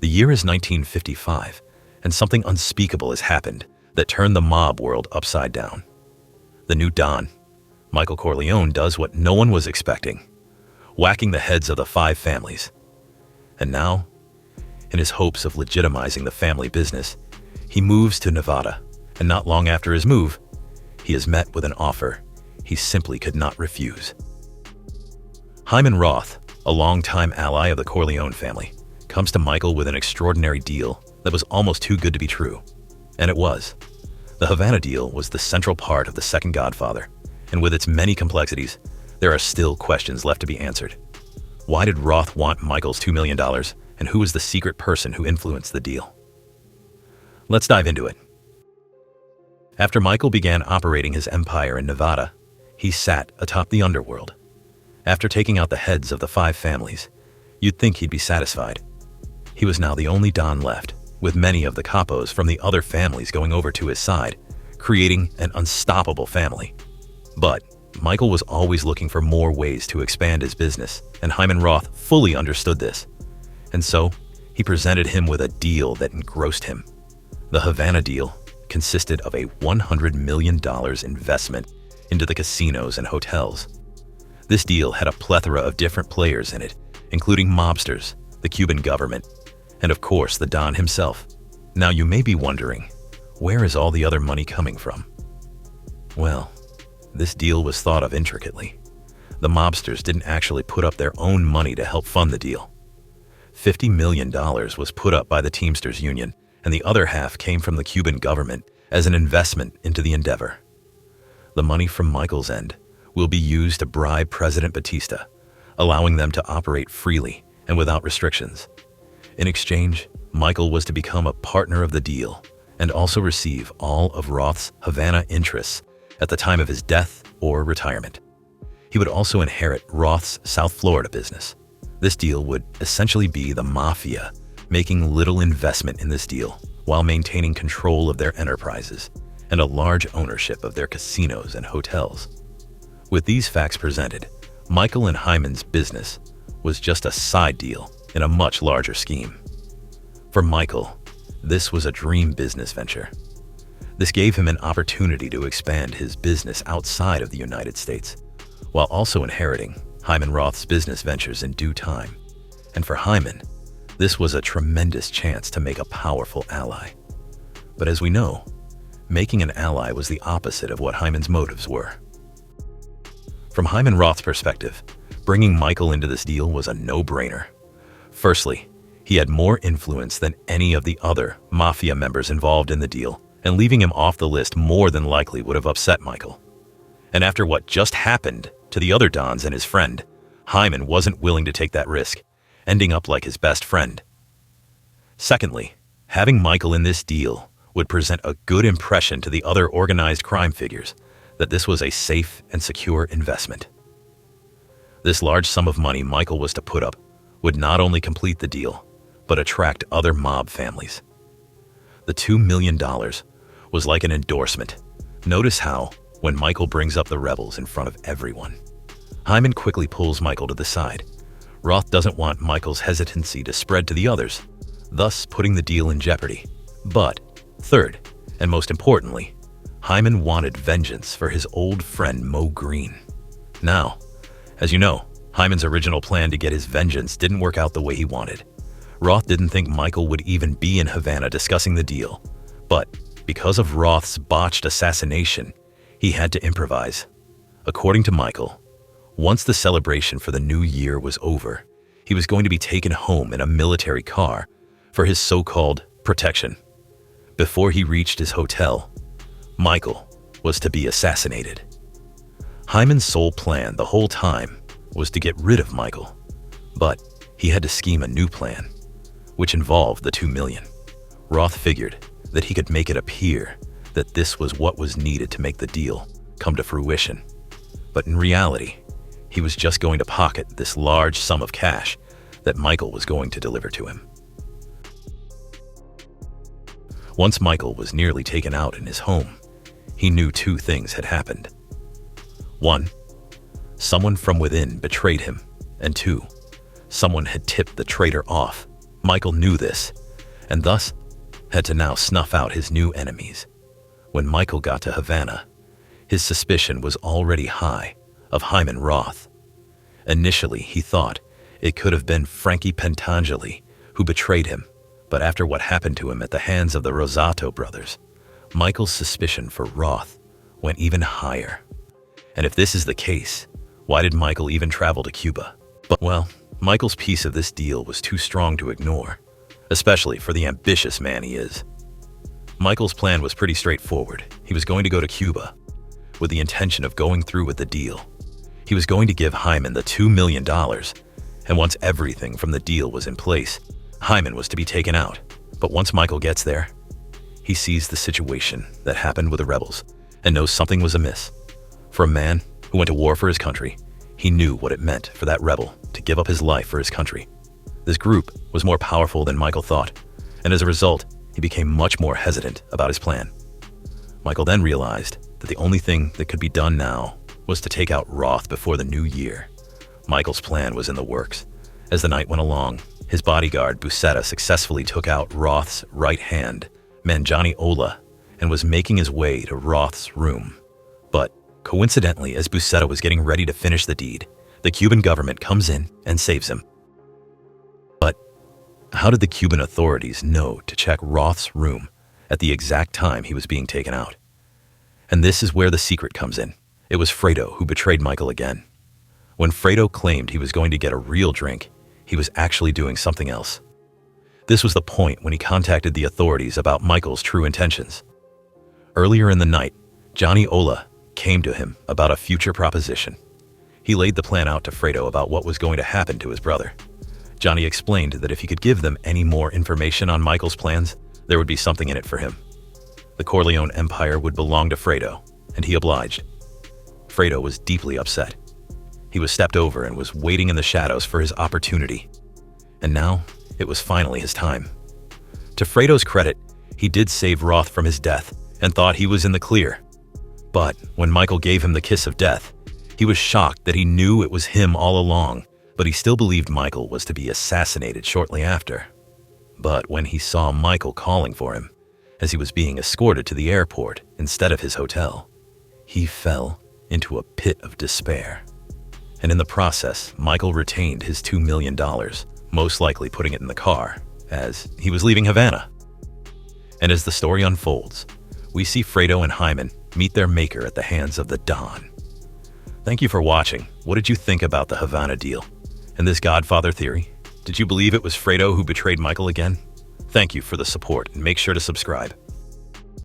The year is 1955, and something unspeakable has happened that turned the mob world upside down. The new Don, Michael Corleone, does what no one was expecting, whacking the heads of the 5 families. And now, in his hopes of legitimizing the family business, he moves to Nevada, and not long after his move, he is met with an offer he simply could not refuse. Hyman Roth, a longtime ally of the Corleone family, comes to Michael with an extraordinary deal that was almost too good to be true. And it was. The Havana deal was the central part of The Second Godfather, and with its many complexities, there are still questions left to be answered. Why did Roth want Michael's $2 million, and who was the secret person who influenced the deal? Let's dive into it. After Michael began operating his empire in Nevada, he sat atop the underworld. After taking out the heads of the 5 families, you'd think he'd be satisfied. He was now the only Don left, with many of the capos from the other families going over to his side, creating an unstoppable family. But Michael was always looking for more ways to expand his business, and Hyman Roth fully understood this. And so, he presented him with a deal that engrossed him. The Havana deal consisted of a $100 million investment into the casinos and hotels. This deal had a plethora of different players in it, including mobsters, the Cuban government, and of course the Don himself. Now you may be wondering, where is all the other money coming from? Well, this deal was thought of intricately. The mobsters didn't actually put up their own money to help fund the deal. $50 million was put up by the Teamsters Union, and the other half came from the Cuban government as an investment into the endeavor. The money from Michael's end will be used to bribe President Batista, allowing them to operate freely and without restrictions. In exchange, Michael was to become a partner of the deal and also receive all of Roth's Havana interests at the time of his death or retirement. He would also inherit Roth's South Florida business. This deal would essentially be the mafia making little investment in this deal while maintaining control of their enterprises and a large ownership of their casinos and hotels. With these facts presented, Michael and Hyman's business was just a side deal in a much larger scheme. For Michael, this was a dream business venture. This gave him an opportunity to expand his business outside of the United States, while also inheriting Hyman Roth's business ventures in due time. And for Hyman, this was a tremendous chance to make a powerful ally. But as we know, making an ally was the opposite of what Hyman's motives were. From Hyman Roth's perspective, bringing Michael into this deal was a no-brainer. Firstly, he had more influence than any of the other mafia members involved in the deal, and leaving him off the list more than likely would have upset Michael. And after what just happened to the other Dons and his friend, Hyman wasn't willing to take that risk, ending up like his best friend. Secondly, having Michael in this deal would present a good impression to the other organized crime figures that this was a safe and secure investment. This large sum of money Michael was to put up would not only complete the deal, but attract other mob families. The $2 million was like an endorsement. Notice how, when Michael brings up the rebels in front of everyone, Hyman quickly pulls Michael to the side. Roth doesn't want Michael's hesitancy to spread to the others, thus putting the deal in jeopardy. But third, and most importantly, Hyman wanted vengeance for his old friend Mo Green. Now, as you know, Hyman's original plan to get his vengeance didn't work out the way he wanted. Roth didn't think Michael would even be in Havana discussing the deal, but because of Roth's botched assassination, he had to improvise. According to Michael, once the celebration for the new year was over, he was going to be taken home in a military car for his so-called protection. Before he reached his hotel, Michael was to be assassinated. Hyman's sole plan the whole time was to get rid of Michael, but he had to scheme a new plan, which involved the $2 million. Roth figured that he could make it appear that this was what was needed to make the deal come to fruition. But in reality, he was just going to pocket this large sum of cash that Michael was going to deliver to him. Once Michael was nearly taken out in his home, he knew 2 things had happened. 1, someone from within betrayed him, and 2, someone had tipped the traitor off, Michael knew this, and thus had to now snuff out his new enemies. When Michael got to Havana, his suspicion was already high of Hyman Roth. Initially, he thought it could have been Frankie Pentangeli who betrayed him, but after what happened to him at the hands of the Rosato brothers, Michael's suspicion for Roth went even higher. And if this is the case, why did Michael even travel to Cuba? But well, Michael's piece of this deal was too strong to ignore, especially for the ambitious man he is. Michael's plan was pretty straightforward. He was going to go to Cuba with the intention of going through with the deal. He was going to give Hyman the $2 million, and once everything from the deal was in place, Hyman was to be taken out. But once Michael gets there, he sees the situation that happened with the rebels and knows something was amiss. For a man who went to war for his country, he knew what it meant for that rebel to give up his life for his country. This group was more powerful than Michael thought, and as a result, he became much more hesitant about his plan. Michael then realized that the only thing that could be done now was to take out Roth before the new year. Michael's plan was in the works. As the night went along, his bodyguard Busetta successfully took out Roth's right hand, man Johnny Ola, and was making his way to Roth's room. But coincidentally, as Busetta was getting ready to finish the deed, the Cuban government comes in and saves him. But how did the Cuban authorities know to check Roth's room at the exact time he was being taken out? And this is where the secret comes in. It was Fredo who betrayed Michael again. When Fredo claimed he was going to get a real drink, he was actually doing something else. This was the point when he contacted the authorities about Michael's true intentions. Earlier in the night, Johnny Ola came to him about a future proposition. He laid the plan out to Fredo about what was going to happen to his brother. Johnny explained that if he could give them any more information on Michael's plans, there would be something in it for him. The Corleone empire would belong to Fredo, and he obliged. Fredo was deeply upset. He was stepped over and was waiting in the shadows for his opportunity. And now, it was finally his time. To Fredo's credit, he did save Roth from his death and thought he was in the clear. But when Michael gave him the kiss of death, he was shocked that he knew it was him all along, but he still believed Michael was to be assassinated shortly after. But when he saw Michael calling for him, as he was being escorted to the airport instead of his hotel, he fell into a pit of despair. And in the process, Michael retained his $2 million, most likely putting it in the car, as he was leaving Havana. And as the story unfolds, we see Fredo and Hyman meet their maker at the hands of the Don. Thank you for watching. What did you think about the Havana deal and this Godfather theory? Did you believe it was Fredo who betrayed Michael again? Thank you for the support, and make sure to subscribe.